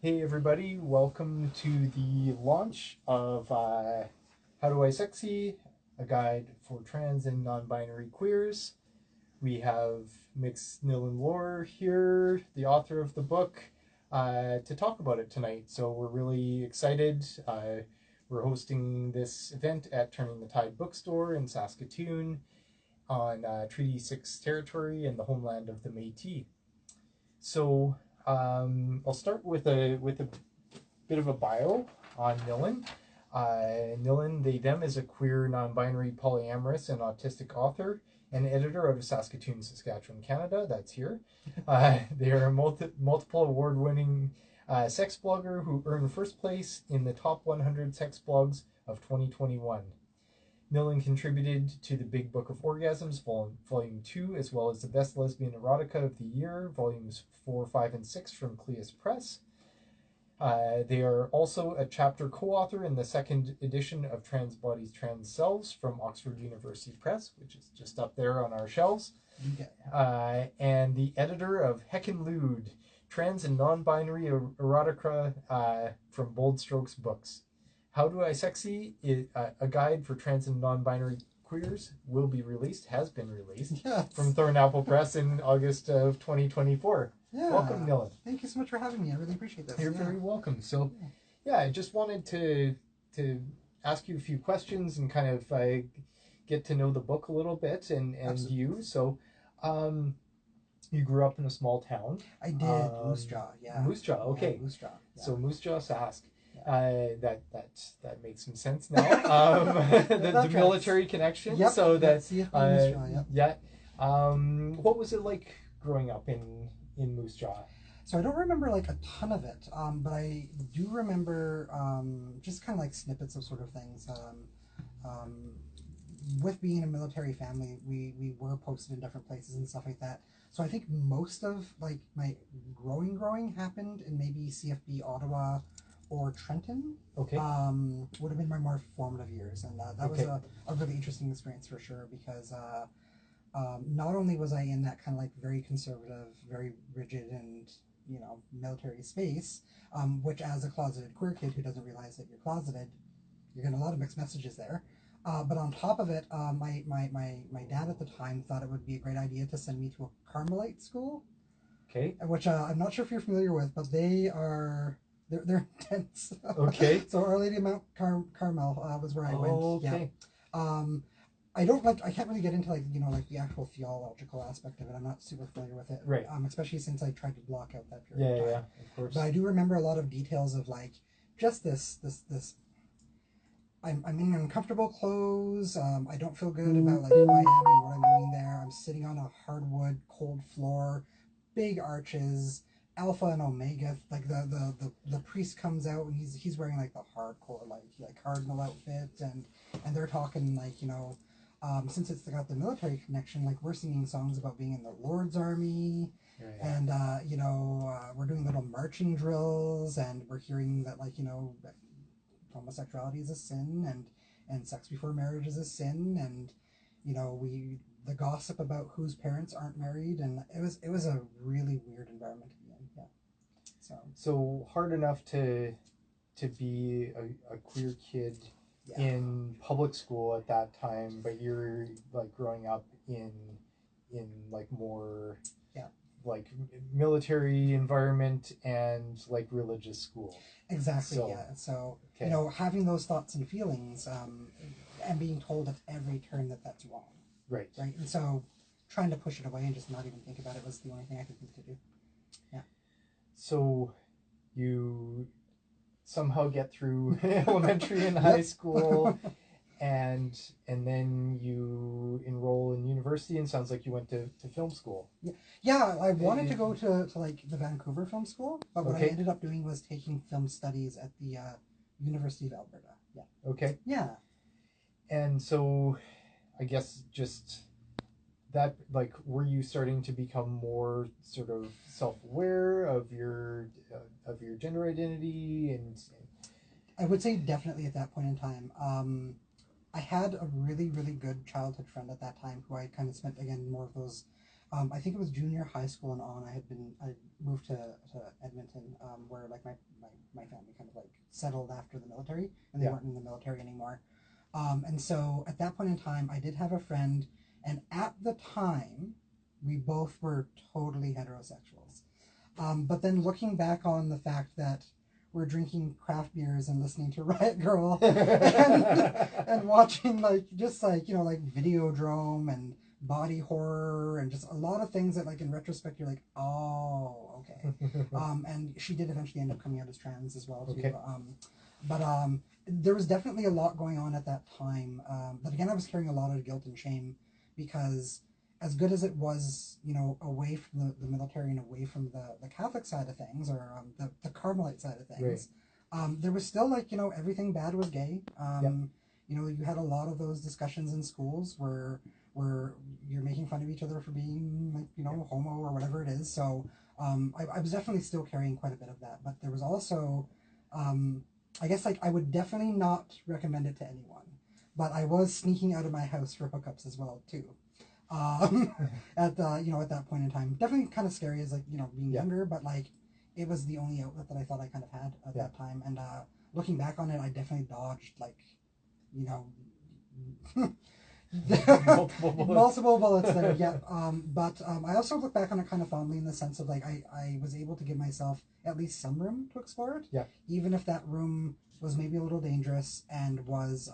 Hey everybody, welcome to the launch of How Do I Sexy, a guide for trans and non-binary queers. We have Miss Nillin Lore here, the author of the book, to talk about it tonight. So we're really excited. We're hosting this event at Turning the Tide Bookstore in Saskatoon on Treaty 6 territory in the homeland of the Métis. So I'll start with a bit of a bio on Nillin. Nillin, they, them, is a queer, non-binary, polyamorous, and autistic author and editor out of Saskatoon, Saskatchewan, Canada. That's here. They are a multiple award-winning sex blogger who earned first place in the top 100 sex blogs of 2021. Nillin contributed to the Big Book of Orgasms, Volume 2, as well as the Best Lesbian Erotica of the Year, Volumes 4, 5, and 6 from Cleus Press. They are also a chapter co-author in the second edition of Trans Bodies, Trans Selves from Oxford University Press, which is just up there on our shelves. Okay. And the editor of Heckin Lewd, Trans and Nonbinary Erotica from Bold Strokes Books. How Do I Sexy, a guide for trans and non-binary queers, will be released, has been released, from Thornapple Press in August of 2024. Yeah. Welcome, Nillin. Thank you so much for having me. I really appreciate this. You're very welcome. So, I just wanted to ask you a few questions and kind of get to know the book a little bit and you. So, you grew up in a small town. I did. Moose Jaw, yeah. Moose Jaw, okay. Yeah, Moose Jaw. Yeah. So Moose Jaw, Sask. That makes some sense now. The military connection. Yep. So that Moose Jaw, what was it like growing up in Moose Jaw? So I don't remember like a ton of it, but I do remember just kind of like snippets of sort of things. With being a military family, we were posted in different places and stuff like that. So I think most of like my growing happened in maybe CFB Ottawa or Trenton. Okay. Would have been my more formative years, and that was a really interesting experience for sure, because not only was I in that kind of like very conservative, very rigid, and military space, which as a closeted queer kid who doesn't realize that you're closeted, you're getting a lot of mixed messages there. But on top of it, my dad at the time thought it would be a great idea to send me to a Carmelite school. Okay. Which I'm not sure if you're familiar with, but they're intense. Okay. So Our Lady of Mount Carmel was where I went. Okay. Yeah. I can't really get into like the actual theological aspect of it. I'm not super familiar with it. Right. Especially since I tried to block out that period of time. Yeah, of course. But I do remember a lot of details of like just this. I'm in uncomfortable clothes. I don't feel good about like who I am and what I'm doing there. I'm sitting on a hardwood, cold floor, big arches, alpha and omega. Like the priest comes out and he's wearing like the hardcore like cardinal outfit, and they're talking like since it's got the military connection, like we're singing songs about being in the Lord's army. Yeah. And we're doing little marching drills, and we're hearing that homosexuality is a sin, and sex before marriage is a sin, and the gossip about whose parents aren't married, and it was a really weird environment to be in. Yeah. So hard enough to be a queer kid in public school at that time, but you're like growing up in like more like military environment and like religious school. Exactly. So, yeah. So having those thoughts and feelings, and being told at every turn that that's wrong. Right. And so trying to push it away and just not even think about it was the only thing I could think to do. Yeah. So you somehow get through elementary and high school, and then you enroll in university, and sounds like you went to film school. Yeah, I wanted to go to like the Vancouver Film School, but what I ended up doing was taking film studies at the University of Alberta. Yeah. Okay. Yeah. And so I guess just that, like, were you starting to become more sort of self-aware of your gender identity? And I would say definitely at that point in time. I had a really, really good childhood friend at that time who I kind of spent, again, more of those I think it was junior high school and on. I moved to Edmonton, where like my family kind of like settled after the military, and they weren't in the military anymore. And so at that point in time, I did have a friend, and at the time, we both were totally heterosexuals. But then looking back on the fact that we're drinking craft beers and listening to Riot Girl and watching like just like, you know, like Videodrome and body horror and just a lot of things that like in retrospect you're like, oh, okay. And she did eventually end up coming out as trans as well too. Okay. But there was definitely a lot going on at that time. But again, I was carrying a lot of guilt and shame because as good as it was, you know, away from the military and away from the Catholic side of things, or the Carmelite side of things, there was still like, you know, everything bad was gay. You know, you had a lot of those discussions in schools where you're making fun of each other for being like, you know, homo or whatever it is. So I was definitely still carrying quite a bit of that. But there was also, I guess like I would definitely not recommend it to anyone. But I was sneaking out of my house for hookups as well too. At you know, at that point in time, definitely kind of scary as like, you know, being younger, but like it was the only outlet that I thought I kind of had at that time. And looking back on it, I definitely dodged like, you know, multiple bullets there. Yeah. But I also look back on it kind of fondly in the sense of like I was able to give myself at least some room to explore it. Yeah. Even if that room was maybe a little dangerous and was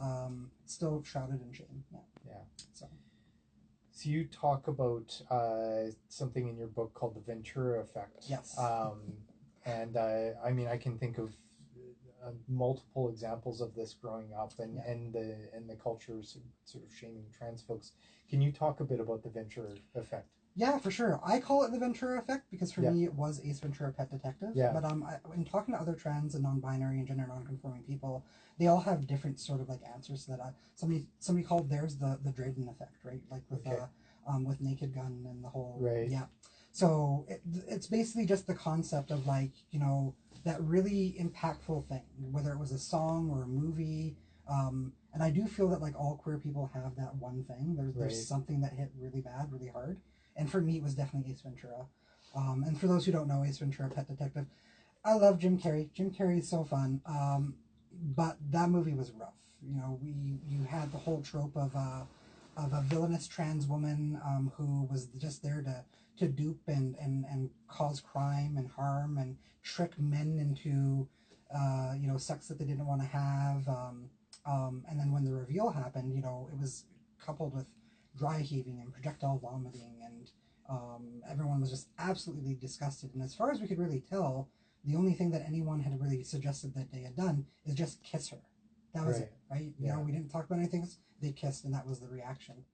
still shrouded in shame. Yeah. Yeah. So you talk about something in your book called the Ventura effect. Yes. And I mean, I can think of multiple examples of this growing up, and the cultures sort of shaming trans folks. Can you talk a bit about the Ventura effect? Yeah, for sure. I call it the Ventura effect because for me it was Ace Ventura: Pet Detective. Yeah. But in talking to other trans and non-binary and gender non-conforming people, they all have different sort of like answers to that. Somebody called theirs the Drayden effect, right? Like with Naked Gun and the whole yeah. So it's basically just the concept of like, you know, that really impactful thing, whether it was a song or a movie. And I do feel that like all queer people have that one thing. There's something that hit really bad, really hard. And for me, it was definitely Ace Ventura. And for those who don't know, Ace Ventura: Pet Detective, I love Jim Carrey. Jim Carrey is so fun. But that movie was rough. You know, you had the whole trope of a villainous trans woman who was just there to dupe and cause crime and harm and trick men into you know, sex that they didn't want to have. And then when the reveal happened, you know, it was coupled with dry heaving and projectile vomiting, and everyone was just absolutely disgusted. And as far as we could really tell, the only thing that anyone had really suggested that they had done is just kiss her. That was it, right? You know, we didn't talk about anything else. They kissed, and that was the reaction.